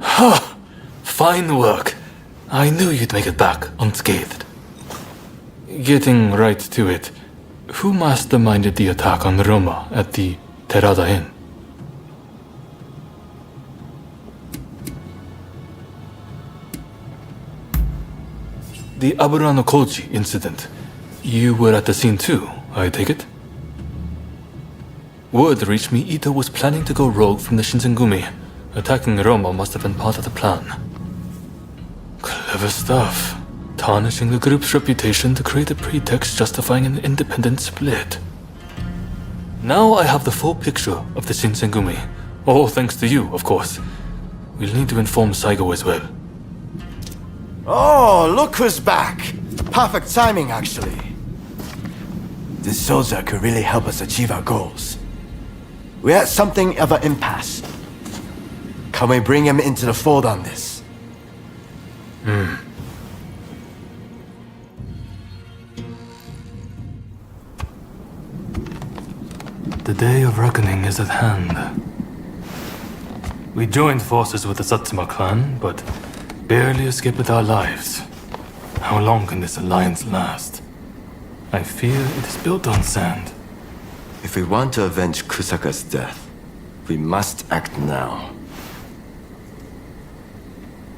Ha! Fine work. I knew you'd make it back unscathed. Getting right to it, who masterminded the attack on Roma at the Terada Inn? The Aburano Koji incident. You were at the scene too, I take it? Word reached me Ito was planning to go rogue from the Shinsengumi. Attacking Roma must have been part of the plan. Clever stuff. Tarnishing the group's reputation to create a pretext justifying an independent split. Now I have the full picture of the Shinsengumi. All thanks to you, of course. We'll need to inform Saigo as well. Oh, look who's back! Perfect timing, actually. This soldier could really help us achieve our goals. We're at something of an impasse. Can we bring him into the fold on this? The day of reckoning is at hand. We joined forces with the Satsuma clan, but barely escaped with our lives. How long can this alliance last? I fear it is built on sand. If we want to avenge Kusaka's death, we must act now.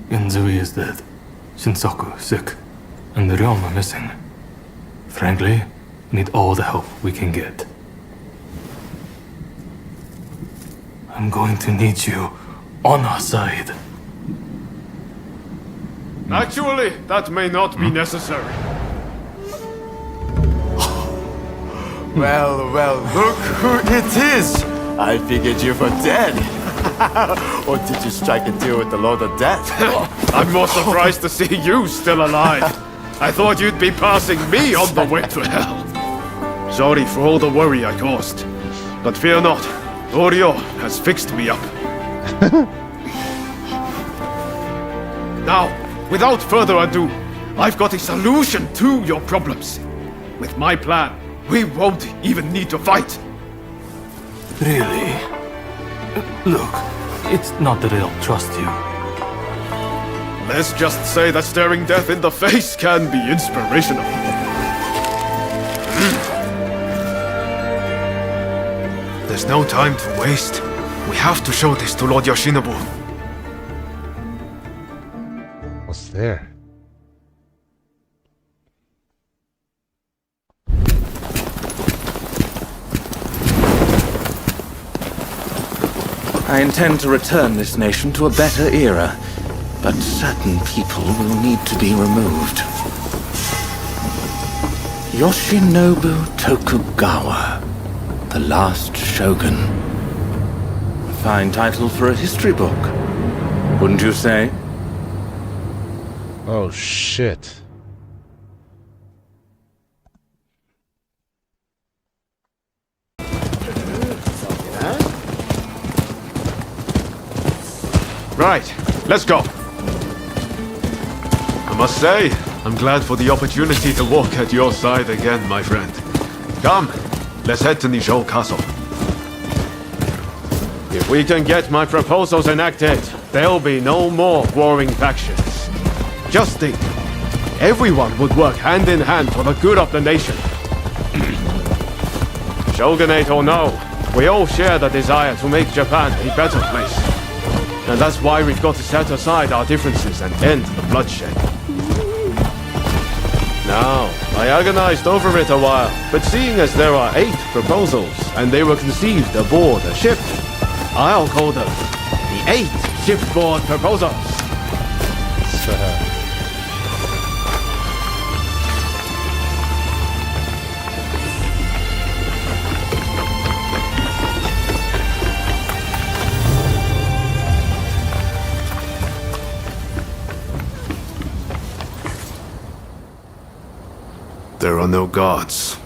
Genzui is dead, Shinsaku sick, and the Ryoma missing. Frankly, we need all the help we can get. I'm going to need you on our side. Actually, that may not be necessary. Well, look who it is! I figured you were dead. Or did you strike a deal with the Lord of Death? I'm more surprised to see you still alive. I thought you'd be passing me on the way to hell. Sorry for all the worry I caused. But fear not, Oryo has fixed me up. Now, without further ado, I've got a solution to your problems. With my plan, we won't even need to fight. Really? Look, it's not that I don't trust you. Let's just say that staring death in the face can be inspirational. There's no time to waste. We have to show this to Lord Yoshinobu. What's there? I intend to return this nation to a better era, but certain people will need to be removed. Yoshinobu Tokugawa, the last shogun. A fine title for a history book, wouldn't you say? Oh shit. Right, let's go. I must say, I'm glad for the opportunity to walk at your side again, my friend. Come, let's head to Nijou Castle. If we can get my proposals enacted, there'll be no more warring factions. Just think, everyone would work hand in hand for the good of the nation. Shogunate or no, we all share the desire to make Japan a better place. And that's why we've got to set aside our differences and end the bloodshed. Now, I agonized over it a while, but seeing as there are 8 proposals, and they were conceived aboard a ship, I'll call them the 8 shipboard proposals. There are no guards.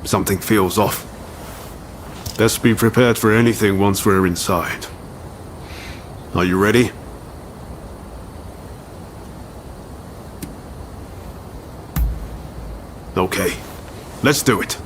Something feels off. Best be prepared for anything once we're inside. Are you ready? Okay, let's do it.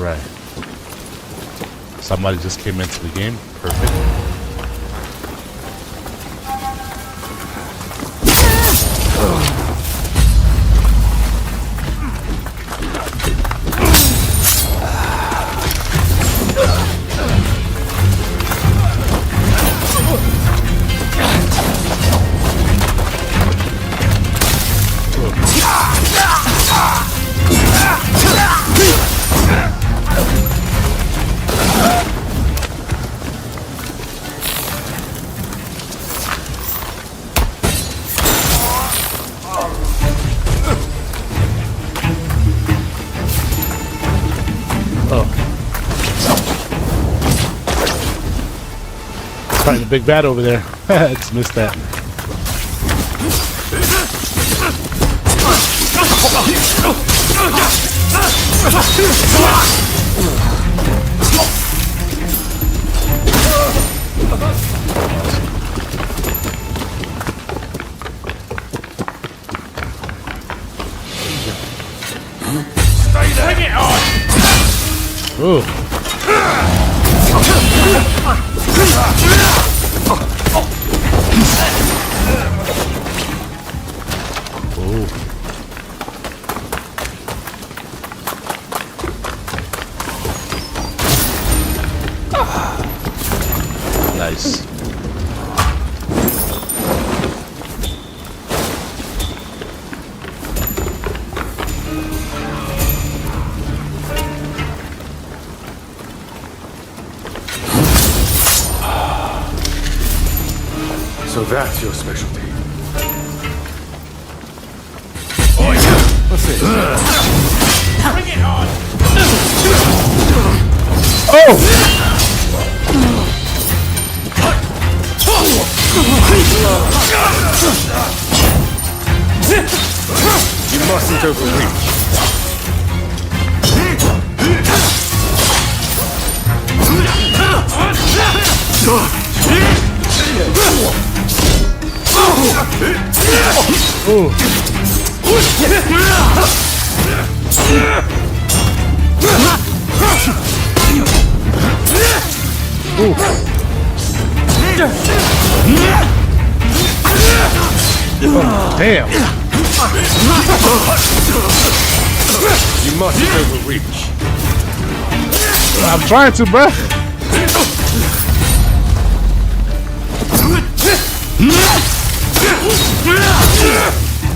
Alright. Somebody just came into the game. Perfect. Fighting the big bad over there. Just missed that. Bring it on! Ooh. Nice. So that's your specialty. What's it? Bring it on! Oh! You mustn't overreach. Damn! You mustn't overreach. I'm trying to, bruh.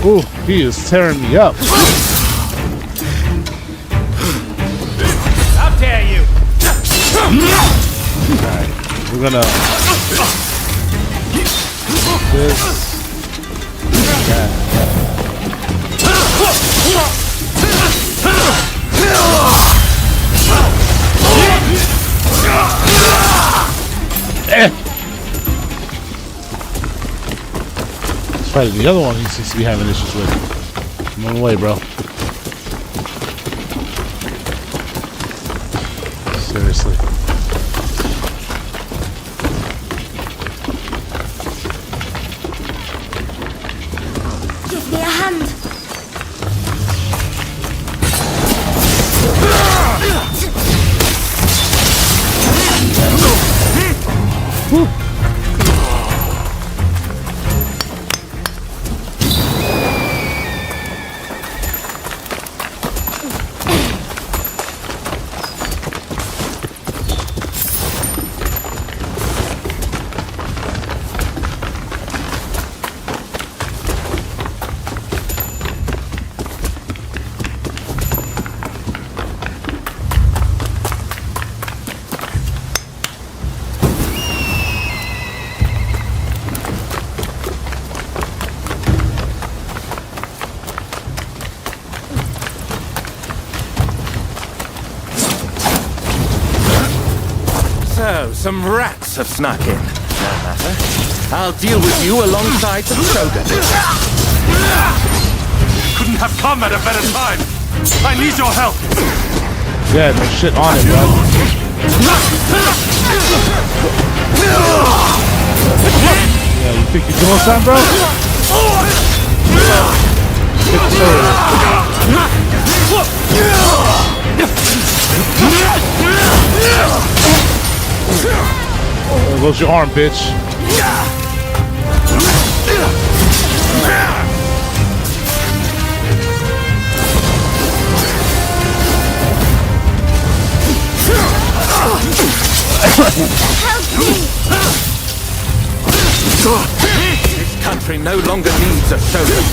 Ooh, he is tearing me up. How dare you! Alright, we're gonna this. Fighting the other one he seems to be having issues with. I'm on the way, bro. Seriously. Give me a hand. So, some rats have snuck in. No matter. I'll deal with you alongside the Shogun. Couldn't have come at a better time. I need your help. Yeah, no shit on it, bro. Yeah, you think you're doing something, bro? Get the sword. close your arm, bitch. This country no longer needs a shogun.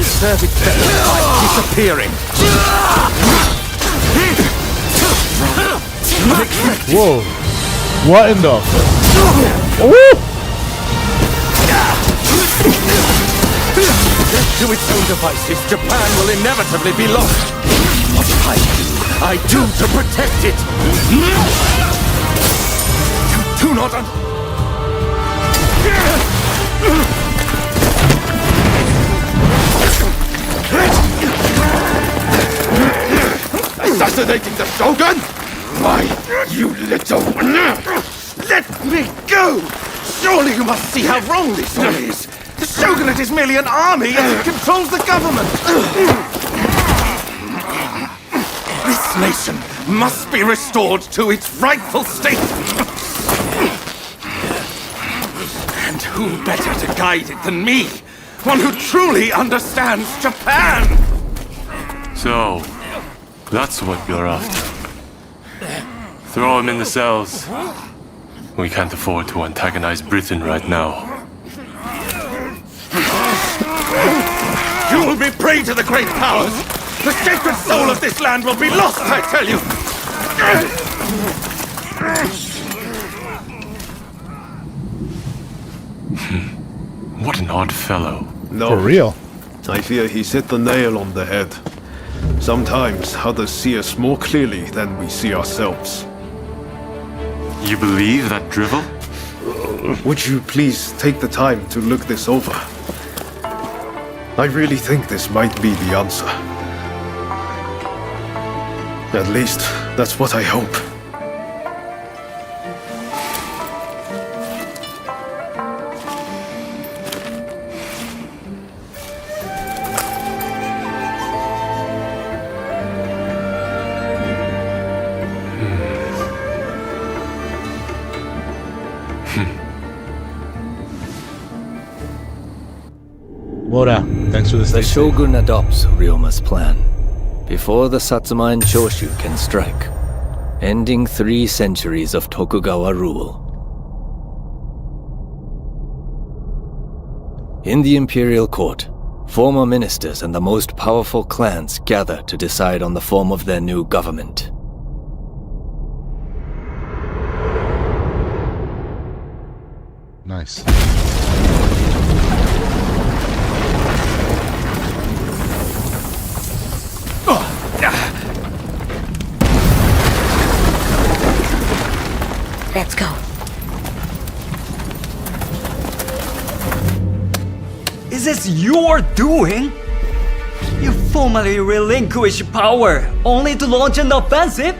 Serve its purpose by disappearing. Whoa. What in the... Ooh. To its own devices, Japan will inevitably be lost. What I do to protect it. You do not Assassinating the Shogun? Why, you little... Let me go! Surely you must see how wrong this all is. The Shogunate is merely an army as it controls the government. This nation must be restored to its rightful state. And who better to guide it than me? One who truly understands Japan! So, that's what you're after. Throw him in the cells. We can't afford to antagonize Britain right now. You will be prey to the great powers! The sacred soul of this land will be lost, I tell you! What an odd fellow. No. For real. I fear he's hit the nail on the head. Sometimes others see us more clearly than we see ourselves. You believe that drivel? Would you please take the time to look this over? I really think this might be the answer. At least, that's what I hope. Mora, thanks for the The station. Shogun adopts Ryoma's plan before the Satsuma and Choshu can strike, ending 3 centuries of Tokugawa rule. In the imperial court, former ministers and the most powerful clans gather to decide on the form of their new government. Nice. Let's go. Is this your doing? You formally relinquish power, only to launch an offensive?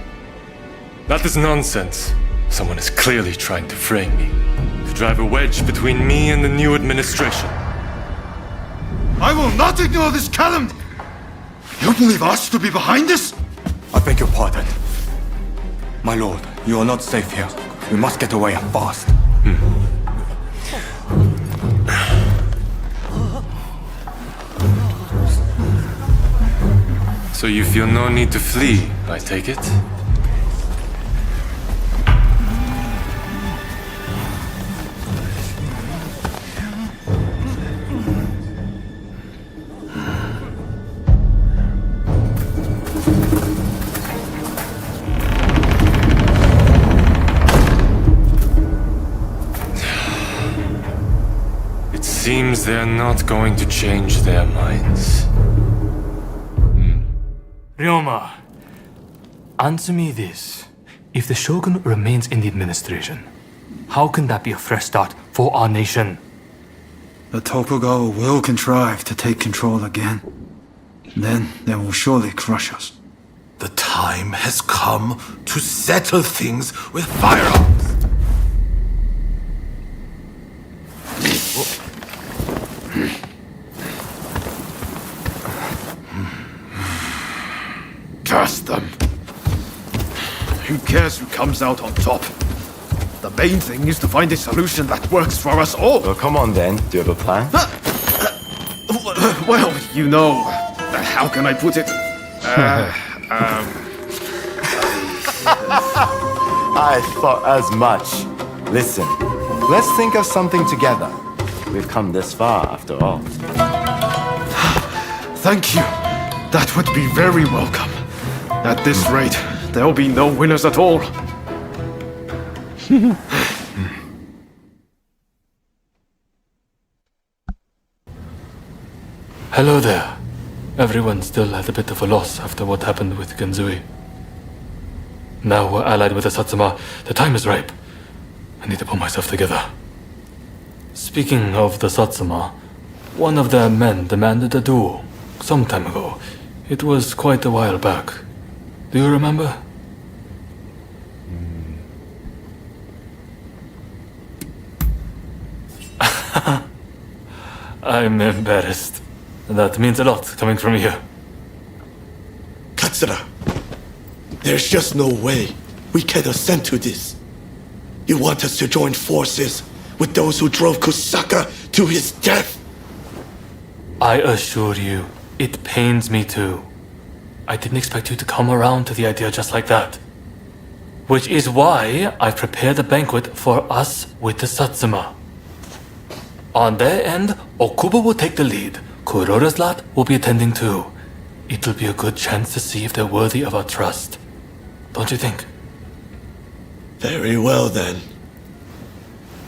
That is nonsense. Someone is clearly trying to frame me, to drive a wedge between me and the new administration. I will not ignore this calumny! You believe us to be behind this? I beg your pardon. My lord, you are not safe here. We must get away fast. So you feel no need to flee, I take it? Seems they're not going to change their minds. Ryoma, answer me this. If the Shogun remains in the administration, how can that be a fresh start for our nation? The Tokugawa will contrive to take control again. Then they will surely crush us. The time has come to settle things with firearms. Curse them! Who cares who comes out on top? The main thing is to find a solution that works for us all. Well, come on then. Do you have a plan? Well, you know, how can I put it? I thought as much. Listen, let's think of something together. We've come this far, after all. Thank you. That would be very welcome. At this rate, there'll be no winners at all. Hello there. Everyone still had a bit of a loss after what happened with Genzui. Now we're allied with the Satsuma. The time is ripe. I need to pull myself together. Speaking of the Satsuma, one of their men demanded a duel some time ago. It was quite a while back. Do you remember? I'm embarrassed. That means a lot coming from you. Katsura, there's just no way we can assent to this. You want us to join forces with those who drove Kusaka to his death? I assure you, it pains me too. I didn't expect you to come around to the idea just like that. Which is why I prepared a banquet for us with the Satsuma. On their end, Okubo will take the lead. Kurora's lot will be attending too. It'll be a good chance to see if they're worthy of our trust. Don't you think? Very well then.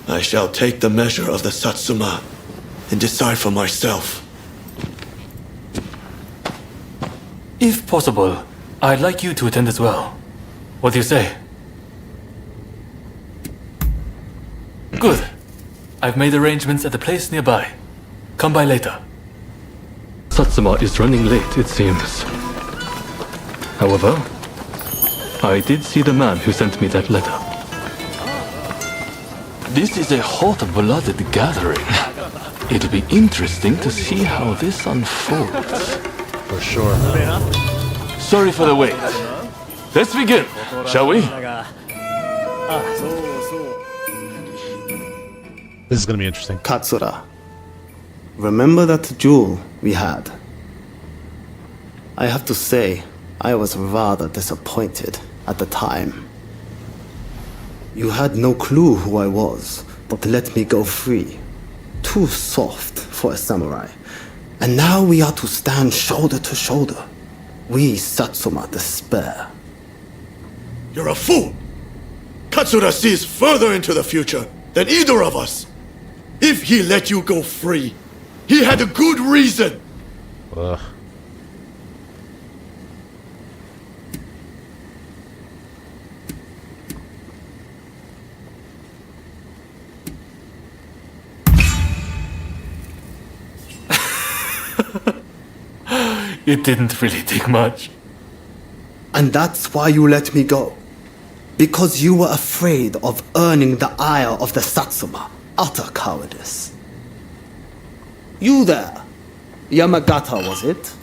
I shall take the measure of the Satsuma and decide for myself. If possible, I'd like you to attend as well. What do you say? Good. I've made arrangements at the place nearby. Come by later. Satsuma is running late, it seems. However, I did see the man who sent me that letter. This is a hot-blooded gathering. It'll be interesting to see how this unfolds. For sure. Sorry for the wait. Let's begin, shall we? This is gonna be interesting. Katsura, remember that duel we had? I have to say, I was rather disappointed at the time. You had no clue who I was, but let me go free. Too soft for a samurai. And now we are to stand shoulder to shoulder. We Satsuma despair. You're a fool! Katsura sees further into the future than either of us. If he let you go free, he had a good reason. Ugh. It didn't really take much. And that's why you let me go. Because you were afraid of earning the ire of the Satsuma. Utter cowardice. You there, Yamagata, was it?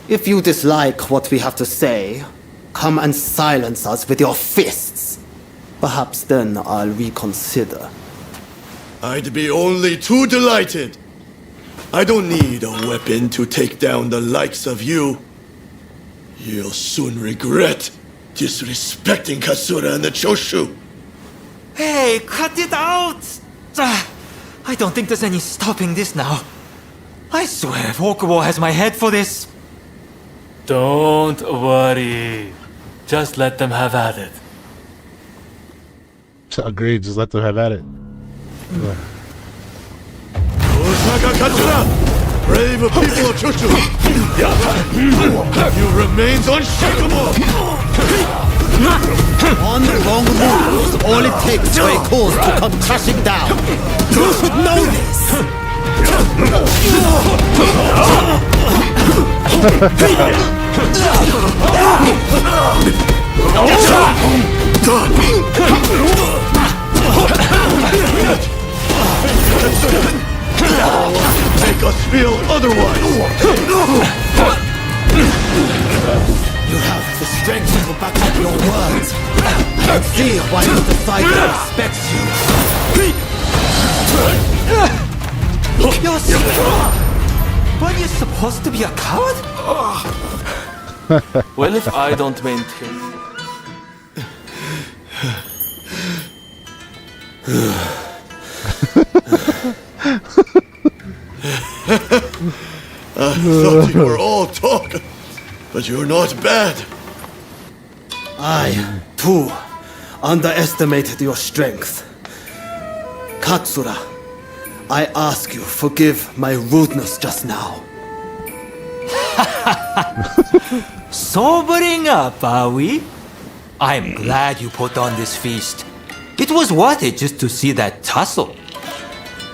If you dislike what we have to say, come and silence us with your fists. Perhaps then I'll reconsider. I'd be only too delighted. I don't need a weapon to take down the likes of you. You'll soon regret disrespecting Katsura and the Choshu. Hey, cut it out! I don't think there's any stopping this now. I swear if Okubo has my head for this. Don't worry. Just let them have at it. Agreed, just let them have at it. Osaka Katsura! Brave people of Choshu! Your remains unshakable! One wrong move is all it takes for a cause to come crashing down. You should know this! Make us feel otherwise! You have the strength to back up your words. can see why Mr. Saiga respects you. You're so... Weren't you supposed to be a coward? Well, if I don't maintain... I thought you were all talk, but you're not bad. I, too, underestimated your strength. Katsura, I ask you, forgive my rudeness just now. Sobering up, are we? I'm glad you put on this feast. It was worth it just to see that tussle.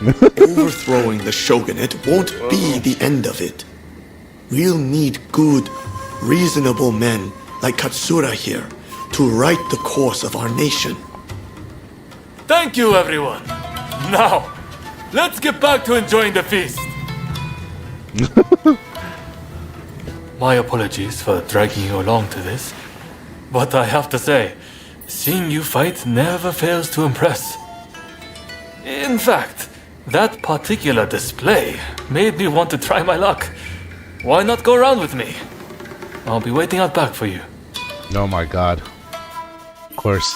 Overthrowing the shogunate won't be the end of it. We'll need good, reasonable men like Katsura here to right the course of our nation. Thank you, everyone. Now, let's get back to enjoying the feast. My apologies for dragging you along to this, but I have to say, seeing you fight never fails to impress. In fact, that particular display made me want to try my luck. Why not go around with me? I'll be waiting out back for you. Oh my god. Of course.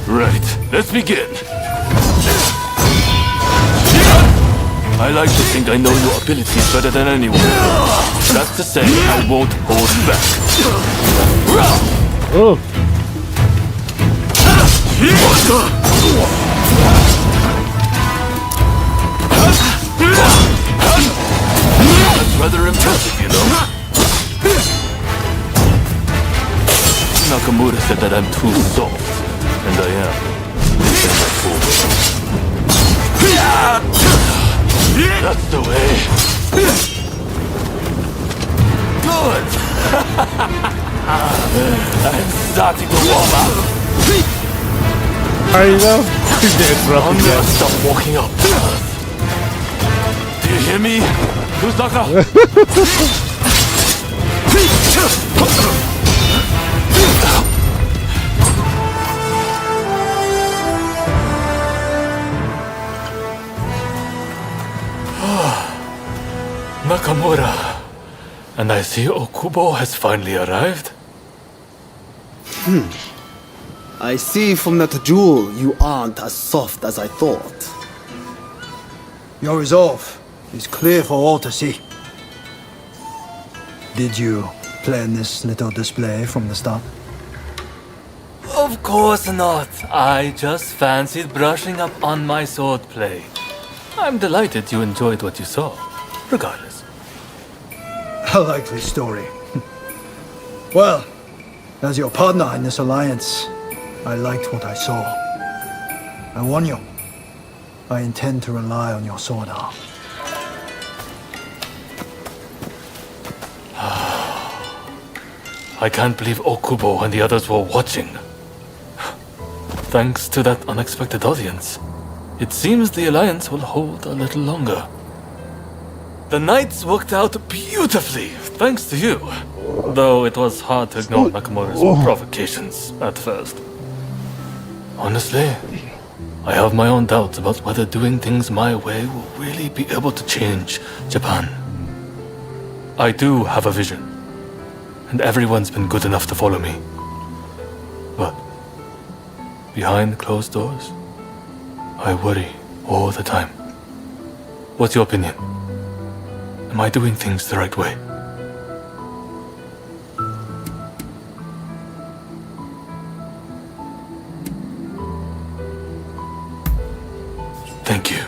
Right, let's begin. I like to think I know your abilities better than anyone. That's to say, I won't hold back. Oh. That's rather impressive, you know. Nakamura said that I'm too soft, and I am. That's the way. Good. I'm starting to warm up. How are you though? I'm gonna stop walking up. Do you hear me, Kusaka? Nakamura, and I see Okubo has finally arrived. I see from that jewel you aren't as soft as I thought. Your resolve is clear for all to see. Did you plan this little display from the start? Of course not. I just fancied brushing up on my swordplay. I'm delighted you enjoyed what you saw, regardless. A likely story. Well, as your partner in this alliance, I liked what I saw. I warn you, I intend to rely on your sword arm. I can't believe Okubo and the others were watching. Thanks to that unexpected audience, it seems the alliance will hold a little longer. The nights worked out beautifully, thanks to you. Though it was hard to ignore Nakamura's provocations at first. Honestly, I have my own doubts about whether doing things my way will really be able to change Japan. I do have a vision, and everyone's been good enough to follow me. But behind closed doors, I worry all the time. What's your opinion? Am I doing things the right way? Thank you.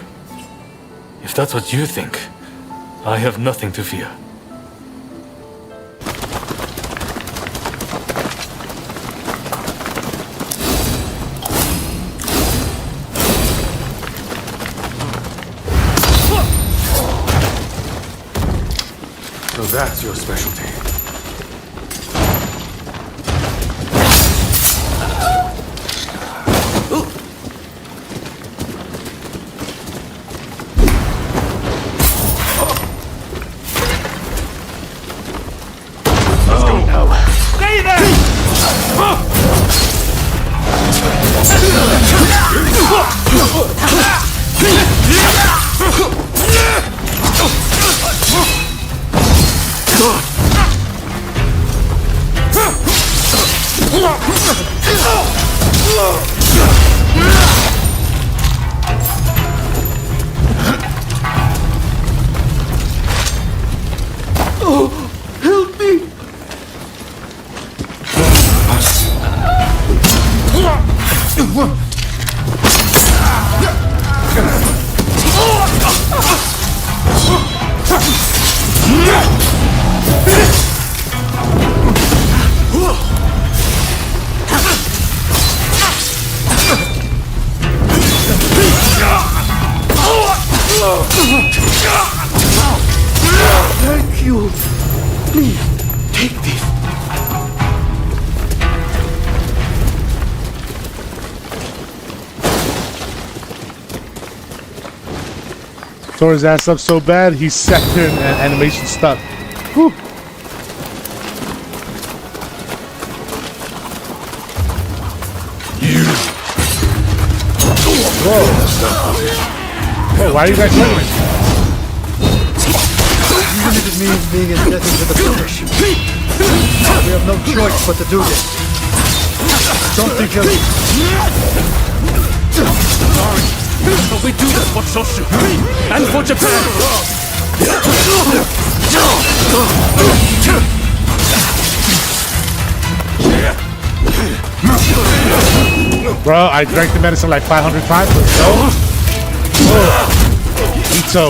If that's what you think, I have nothing to fear. So that's your specialty. Thank you. Please, take this. Tore his ass up so bad, he sat there and animation stuck. Whew. Whoa. Whoa, why are you guys fighting? Even if it means being indebted to the finish, we have no choice but to do this. Don't think you'll... Sorry, but we do this for Shoshu and for Japan. Bro, I drank the medicine like 500 times, but no. Ito.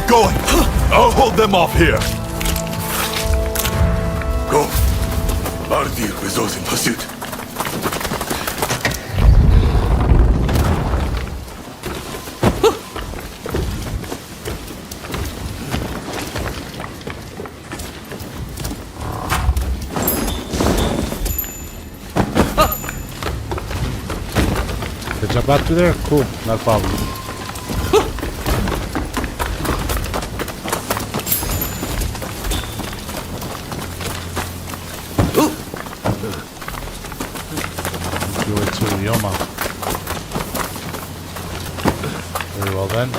Going! I'll hold them off here! Go! I'll deal with those in pursuit. Did jump out through there? Cool, not a problem. Very well then.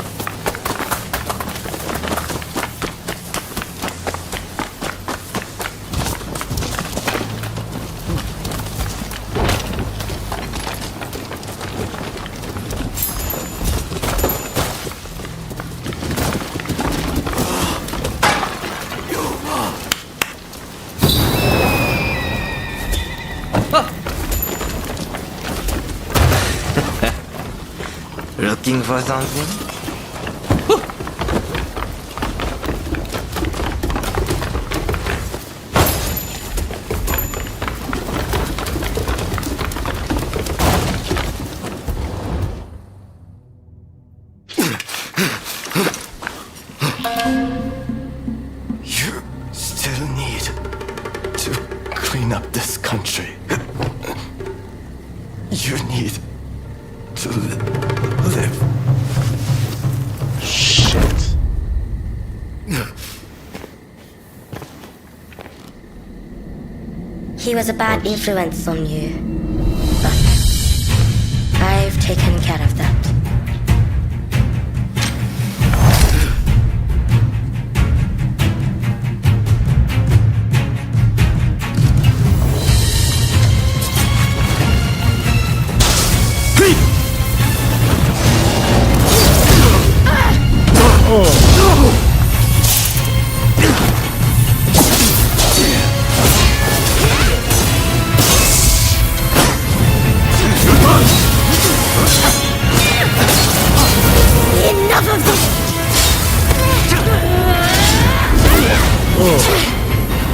Looking for something? You still need to clean up this country. You need to live. Shit. He was a bad influence on you, but I've taken care of that.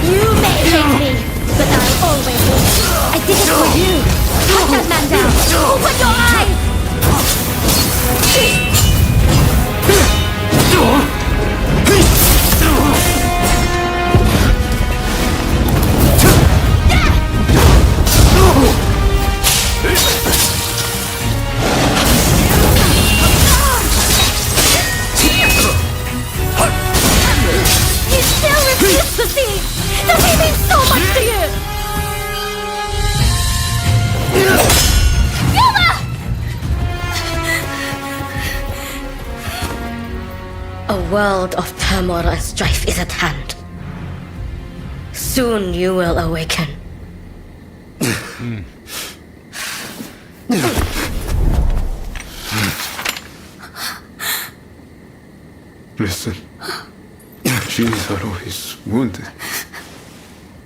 You may hate me, but I'll always hate you. I did it for you. Put that man down. Open your eyes. world of turmoil and strife is at hand. Soon you will awaken. Listen, Shinzaro is wounded.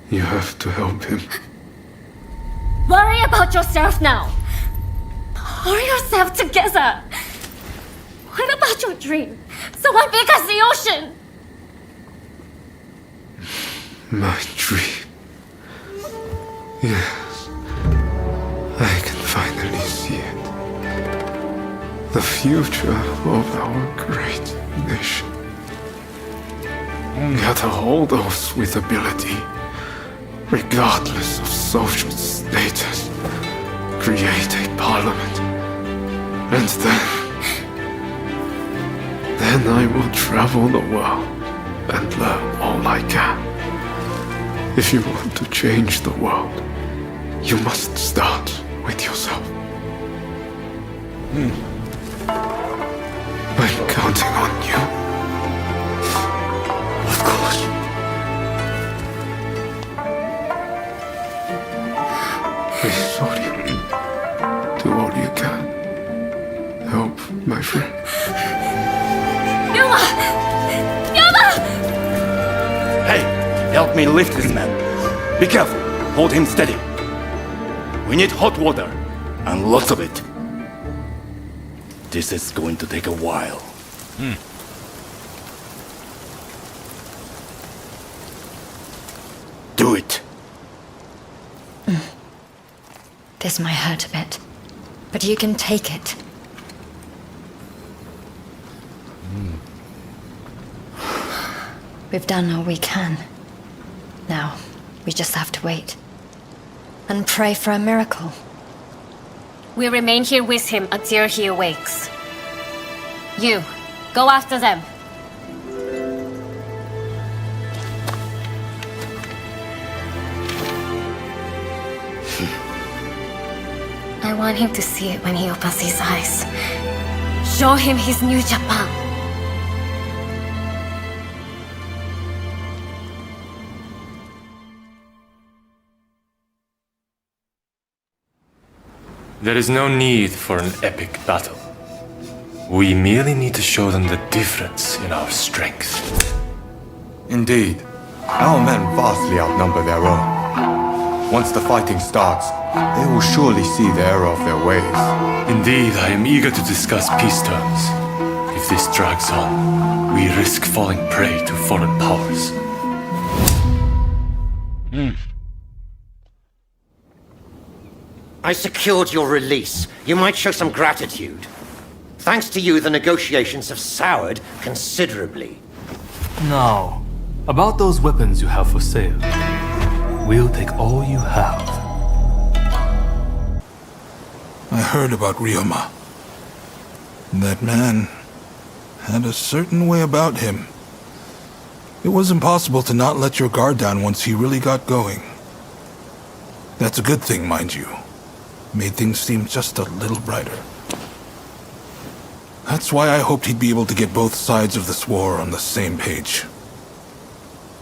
You have to help him. Worry about yourself now. Pull yourself together. What about your dream? Someone big as the ocean. My dream. Yes. I can finally see it. The future of our great nation. Gather all those with ability, regardless of social status. Create a parliament. And then I will travel the world and learn all I can. If you want to change the world, you must start with yourself. I'm counting on you. Of course. Please, sorry. Do all you can. Help my friend. Yuma! Yuma! Hey, help me lift this man. Be careful. Hold him steady. We need hot water. And lots of it. This is going to take a while. Do it. This might hurt a bit, but you can take it. We've done all we can. Now, we just have to wait. And pray for a miracle. We remain here with him until he awakes. You, go after them. I want him to see it when he opens his eyes. Show him his new Japan. There is no need for an epic battle. We merely need to show them the difference in our strength. Indeed. Our men vastly outnumber their own. Once the fighting starts, they will surely see the error of their ways. Indeed, I am eager to discuss peace terms. If this drags on, we risk falling prey to foreign powers. I secured your release. You might show some gratitude. Thanks to you, the negotiations have soured considerably. Now, about those weapons you have for sale. We'll take all you have. I heard about Ryoma. That man had a certain way about him. It was impossible to not let your guard down once he really got going. That's a good thing, mind you. Made things seem just a little brighter. That's why I hoped he'd be able to get both sides of this war on the same page.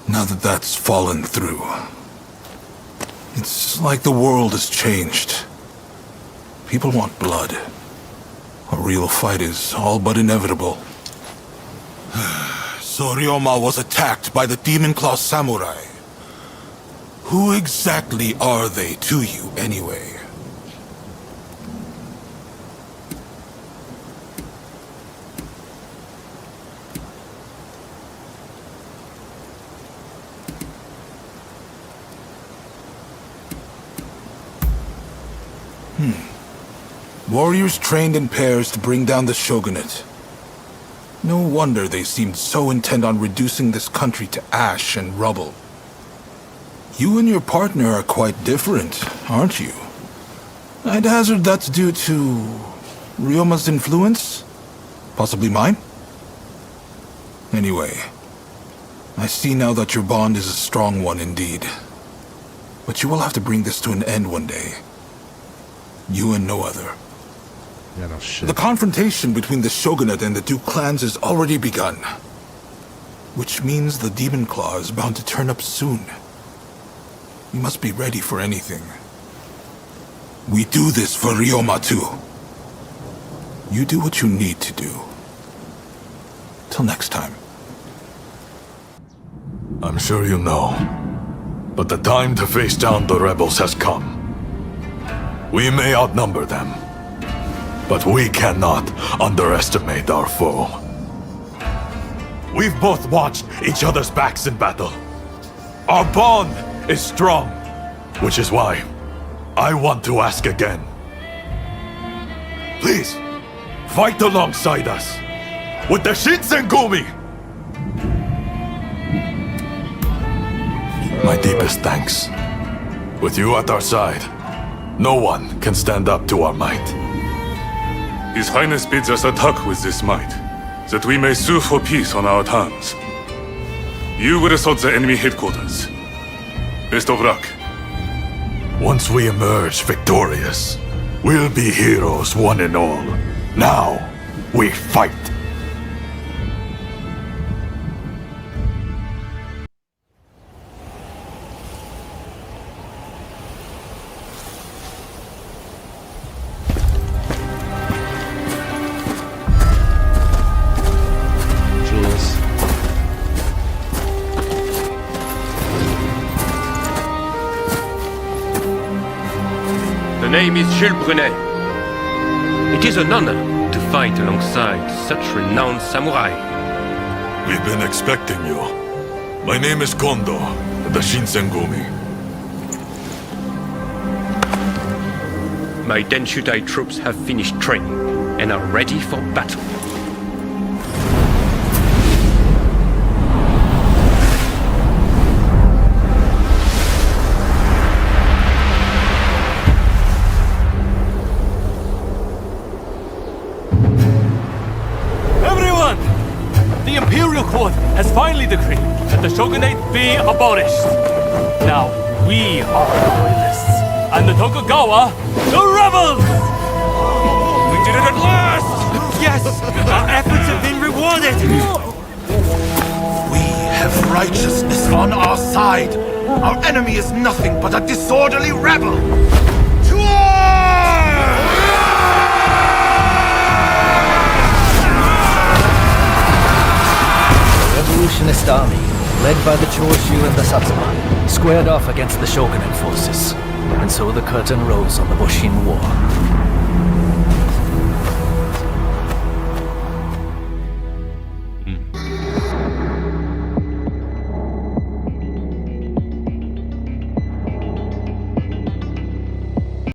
Now that that's fallen through, it's like the world has changed. People want blood. A real fight is all but inevitable. So Ryoma was attacked by the Demon Claw Samurai. Who exactly are they to you, anyway? Warriors trained in pairs to bring down the shogunate. No wonder they seemed so intent on reducing this country to ash and rubble. You and your partner are quite different, aren't you? I'd hazard that's due to Ryoma's influence? Possibly mine? Anyway, I see now that your bond is a strong one indeed. But you will have to bring this to an end one day. You and no other. Yeah, no shit. The confrontation between the shogunate and the two clans has already begun. Which means the Demon Claw is bound to turn up soon. We must be ready for anything. We do this for Ryoma too. You do what you need to do. Till next time. I'm sure you know, but the time to face down the rebels has come. We may outnumber them, but we cannot underestimate our foe. We've both watched each other's backs in battle. Our bond is strong, which is why I want to ask again. Please, fight alongside us with the Shinsengumi! My deepest thanks. With you at our side, no one can stand up to our might. His Highness bids us attack with this might, that we may sue for peace on our terms. You will assault the enemy headquarters. Best of luck. Once we emerge victorious, we'll be heroes one and all. Now, we fight! The name is Jules Brunet. It is an honor to fight alongside such renowned samurai. We've been expecting you. My name is Kondo, the Shinsengumi. My Denshutai troops have finished training and are ready for battle. The Imperial Court has finally decreed that the shogunate be abolished. Now we are the loyalists, and the Tokugawa, the rebels! We did it at last! Yes! Our efforts have been rewarded! We have righteousness on our side. Our enemy is nothing but a disorderly rebel. Revolutionist army, led by the Choshu and the Satsuma, squared off against the shogunate forces, and so the curtain rose on the Boshin War.